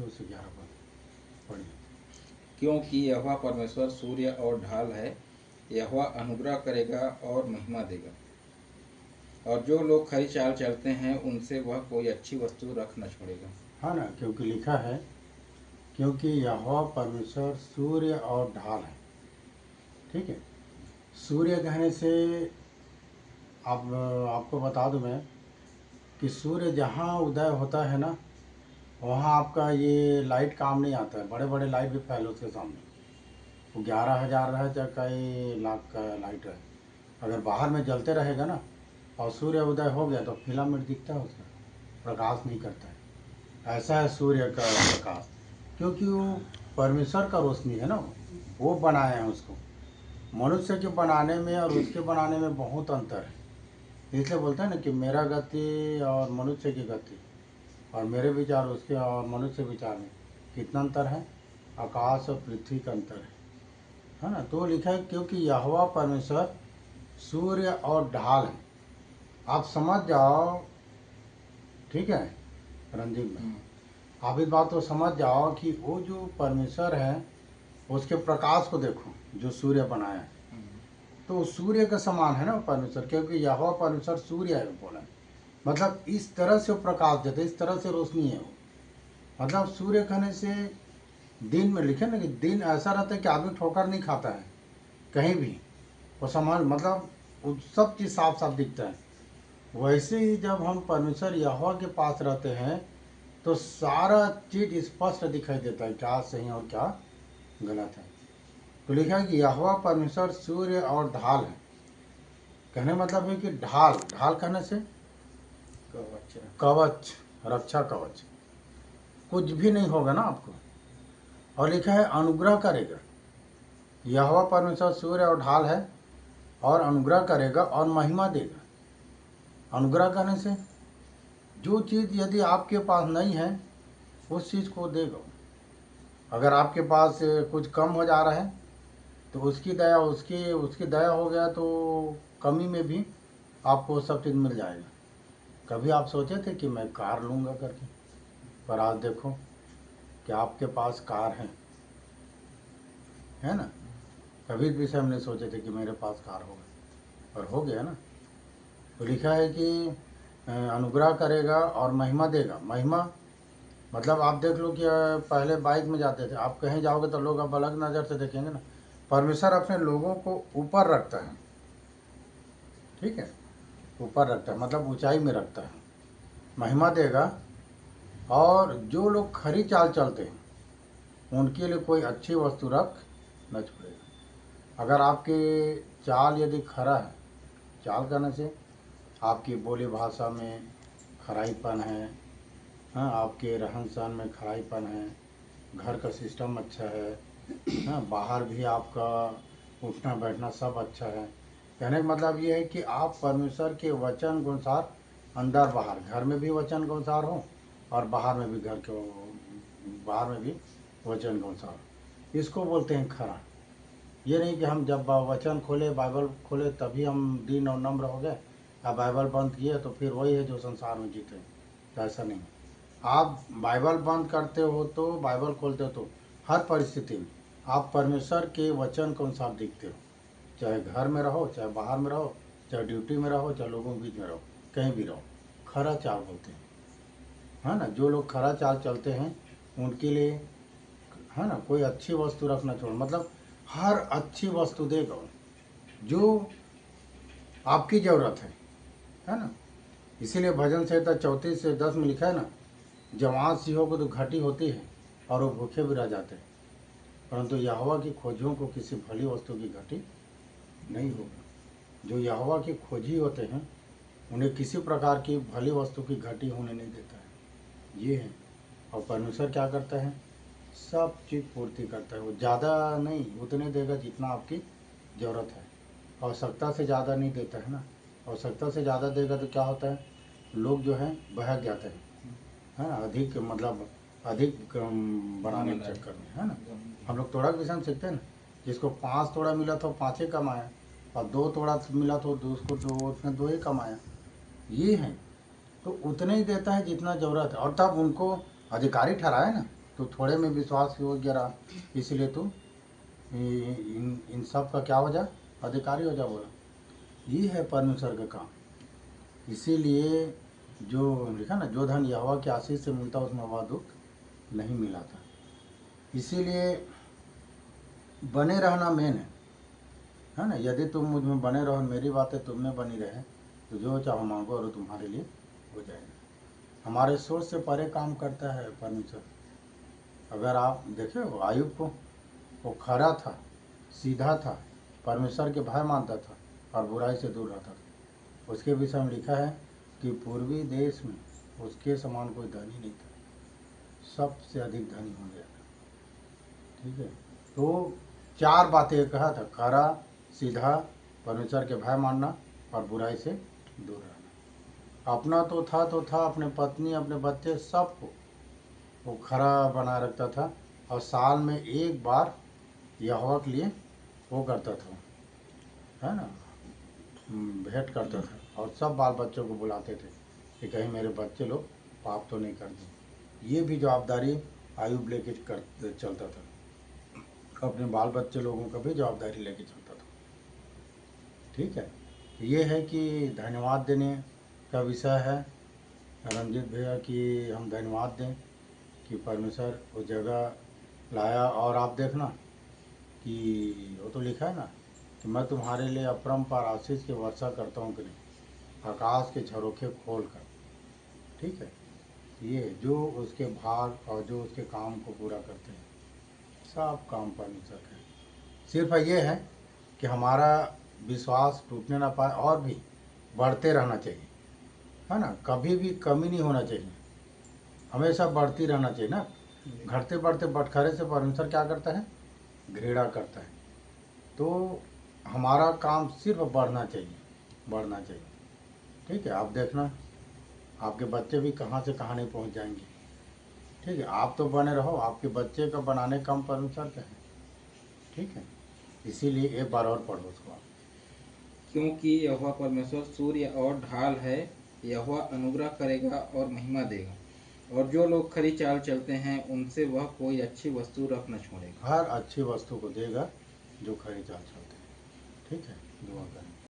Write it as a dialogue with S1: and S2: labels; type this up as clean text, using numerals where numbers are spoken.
S1: से 11 पद पढ़िए।
S2: क्योंकि यहोवा परमेश्वर सूर्य और ढाल है, यहोवा अनुग्रह करेगा और महिमा देगा, और जो लोग खरी चाल चलते हैं उनसे वह कोई अच्छी वस्तु रख न छोड़ेगा।
S1: हाँ ना, क्योंकि लिखा है क्योंकि यहोवा परमेश्वर सूर्य और ढाल है। ठीक है, सूर्य कहने से अब आपको बता दूं मैं कि सूर्य जहाँ उदय होता है ना, वहाँ आपका ये लाइट काम नहीं आता है। बड़े बड़े लाइट भी फैले उसके सामने, वो 11,000 रहे चाहे कई लाख का लाइट रहे, अगर बाहर में जलते रहेगा ना और सूर्य उदय हो गया तो फिलामेंट दिखता है, उसका प्रकाश नहीं करता है। ऐसा है सूर्य का प्रकाश, क्योंकि वो परमेश्वर का रोशनी है ना, वो बनाए हैं उसको। मनुष्य के बनाने में और उसके बनाने में बहुत अंतर है। इसलिए बोलते हैं ना कि मेरा गति और मनुष्य की गति और मेरे विचार उसके और मनुष्य विचार में कितना अंतर है, आकाश और पृथ्वी का अंतर है ना। तो लिखा है क्योंकि यहोवा परमेश्वर सूर्य और ढाल है। आप समझ जाओ, ठीक है रंजीत भाई, आप इस बात को समझ जाओ कि वो जो परमेश्वर है उसके प्रकाश को देखो जो सूर्य बनाया है, तो सूर्य का समान है ना वो परमेश्वर, क्योंकि यहोवा परमेश्वर सूर्य है बोला है। मतलब इस तरह से वो प्रकाश देते, इस तरह से रोशनी है वो। मतलब सूर्य कहने से दिन में लिखे ना कि दिन ऐसा रहता है कि आदमी ठोकर नहीं खाता है कहीं भी, वो समझ मतलब वो सब चीज़ साफ साफ दिखता है। वैसे ही जब हम परमेश्वर यहोवा के पास रहते हैं तो सारा चीज स्पष्ट दिखाई देता है, क्या सही और क्या गलत है। तो लिखा है कि यहोवा परमेश्वर सूर्य और ढाल है। कहने मतलब है कि ढाल, ढाल कहने से कवच, रक्षा कवच, कुछ भी नहीं होगा ना आपको। और लिखा है अनुग्रह करेगा। यहोवा परमेश्वर सूर्य और ढाल है और अनुग्रह करेगा और महिमा देगा। अनुग्रह करने से जो चीज़ यदि आपके पास नहीं है उस चीज़ को देगा। अगर आपके पास कुछ कम हो जा रहा है तो उसकी दया, उसकी दया हो गया तो कमी में भी आपको सब चीज़ मिल जाएगा। कभी आप सोचे थे कि मैं कार लूँगा करके, पर आज देखो कि आपके पास कार है ना। कभी इस विषय में नहीं सोचे थे कि मेरे पास कार होगा, पर हो गया ना। तो लिखा है कि अनुग्रह करेगा और महिमा देगा। महिमा मतलब आप देख लो कि पहले बाइक में जाते थे, आप कहीं जाओगे तो लोग अब अलग नज़र से देखेंगे ना। परमेश्वर अपने लोगों को ऊपर रखता है, ठीक है, ऊपर रखता है मतलब ऊंचाई में रखता है। महिमा देगा और जो लोग खरी चाल चलते हैं उनके लिए कोई अच्छी वस्तु रख न छोड़ेगा। अगर आपके चाल यदि खरा है, चाल करने से आपकी बोली भाषा में खराईपन है, हाँ, आपके रहन सहन में खराईपन है, घर का सिस्टम अच्छा है, हाँ, बाहर भी आपका उठना बैठना सब अच्छा है। कहने का मतलब ये है कि आप परमेश्वर के वचन के अनुसार अंदर बाहर, घर में भी वचन के अनुसार हो और बाहर में भी बाहर में भी वचन के अनुसार। इसको बोलते हैं खरा। ये नहीं कि हम जब वचन खोले, बाइबल खोले तभी हम दीन और नम्र हो गए, या बाइबल बंद किए तो फिर वही है जो संसार में जीते, तो ऐसा नहीं। आप बाइबल बंद करते हो तो बाइबल खोलते हो तो हर परिस्थिति में आप परमेश्वर के वचन के अनुसार दिखते हो, चाहे घर में रहो, चाहे बाहर में रहो, चाहे ड्यूटी में रहो, चाहे लोगों के बीच में रहो, कहीं भी रहो। खरा चाल बोलते हैं, है ना। जो लोग खरा चाल चलते हैं उनके लिए, है ना, कोई अच्छी वस्तु रखना छोड़, मतलब हर अच्छी वस्तु देगा जो आपकी ज़रूरत है ना। इसीलिए भजन संहिता 34:10 में लिखा है ना, जवान सिंहों को तो घटी होती है और वो भूखे भी रह जाते हैं, परंतु यहोवा की खोजियों को किसी भली वस्तु की घटी नहीं होगा। जो यहोवा के खोजी होते हैं उन्हें किसी प्रकार की भली वस्तु की घटी होने नहीं देता है, ये है। और परमेश्वर क्या करता है, सब चीज़ पूर्ति करता है। वो ज़्यादा नहीं, उतने देगा जितना आपकी ज़रूरत है। आवश्यकता से ज़्यादा नहीं देता है ना। आवश्यकता से ज़्यादा देगा तो क्या होता है, लोग जो है बहक जाते हैं, है ना, अधिक मतलब अधिक बनाने के चक्कर में, है ना। हम लोग तोड़ा के विषय में सीखते हैं ना, जिसको 5 तोड़ा मिला था 5 ही कमाया, और 2 तोड़ा मिला तो उसको उसने 2 ही कमाया। ये है, तो उतने ही देता है जितना ज़रूरत है, और तब उनको अधिकारी ठहराए ना, तू थोड़े में विश्वास योग्य रहा, इसलिए तू इन सब का क्या हो जा, अधिकारी हो जा। बोला ये है परमेश्वर का काम। इसीलिए जो लिखा ना, जो धन यहोवा के आशीष से मिलता उसमें वह दुख नहीं मिला था। इसीलिए बने रहना मेन है ना। यदि तुम मुझ में बने रहो, मेरी बातें तुम में बनी रहे, तो जो चाहो मांगो और तुम्हारे लिए हो जाएगा। हमारे सोच से परे काम करता है परमेश्वर। अगर आप देखे हो आयुब को, वो खरा था, सीधा था, परमेश्वर के भय मानता था और बुराई से दूर रहता था। उसके विषय में लिखा है कि पूर्वी देश में उसके समान कोई धनी नहीं था, सबसे अधिक धनी हो गया था। ठीक है, तो 4 बातें कहा था, खरा, सीधा, परमेश्वर के भय मानना और बुराई से दूर रहना। अपना तो था, अपने पत्नी, अपने बच्चे, सबको वो खरा बना रखता था। और साल में एक बार यहोवा के लिए वो करता था, है ना, भेंट करता था। और सब बाल बच्चों को बुलाते थे कि कहीं मेरे बच्चे लोग पाप तो नहीं कर दें। ये भी जवाबदारी आयुब लेके कर चलता था, अपने बाल बच्चे लोगों का भी जवाबदारी लेके चलता था। ठीक है, ये है कि धन्यवाद देने का विषय है रंजीत भैया, कि हम धन्यवाद दें कि परमेश्वर उस जगह लाया। और आप देखना कि वो तो लिखा है ना कि मैं तुम्हारे लिए अपरंपार आशीष की वर्षा करता हूँ कि नहीं, आकाश के झरोखे खोल कर। ठीक है, ये जो उसके भाग और जो उसके काम को पूरा करते हैं, सब काम परमेश्वर का है। सिर्फ ये है कि हमारा विश्वास टूटने ना पाए और भी बढ़ते रहना चाहिए, है ना। कभी भी कमी नहीं होना चाहिए, हमेशा बढ़ती रहना चाहिए ना। घटते बढ़ते बटखरे से परमेश्वर क्या करता है, घृणा करता है। तो हमारा काम सिर्फ बढ़ना चाहिए, बढ़ना चाहिए। ठीक है, आप देखना आपके बच्चे भी कहाँ से कहाँ नहीं पहुँच जाएंगे। ठीक है, आप तो बने रहो, आपके बच्चे का बनाने का काम परमेश्वर का है। ठीक है, इसीलिए एक बार और पढ़ो उसको आप।
S2: क्योंकि यहोवा परमेश्वर सूर्य और ढाल है, यहोवा अनुग्रह करेगा और महिमा देगा, और जो लोग खरी चाल चलते हैं उनसे वह कोई अच्छी वस्तु रख न छोड़ेगा।
S1: हर अच्छी वस्तु को देगा जो खरी चाल चलते हैं। ठीक है, दुआ करें।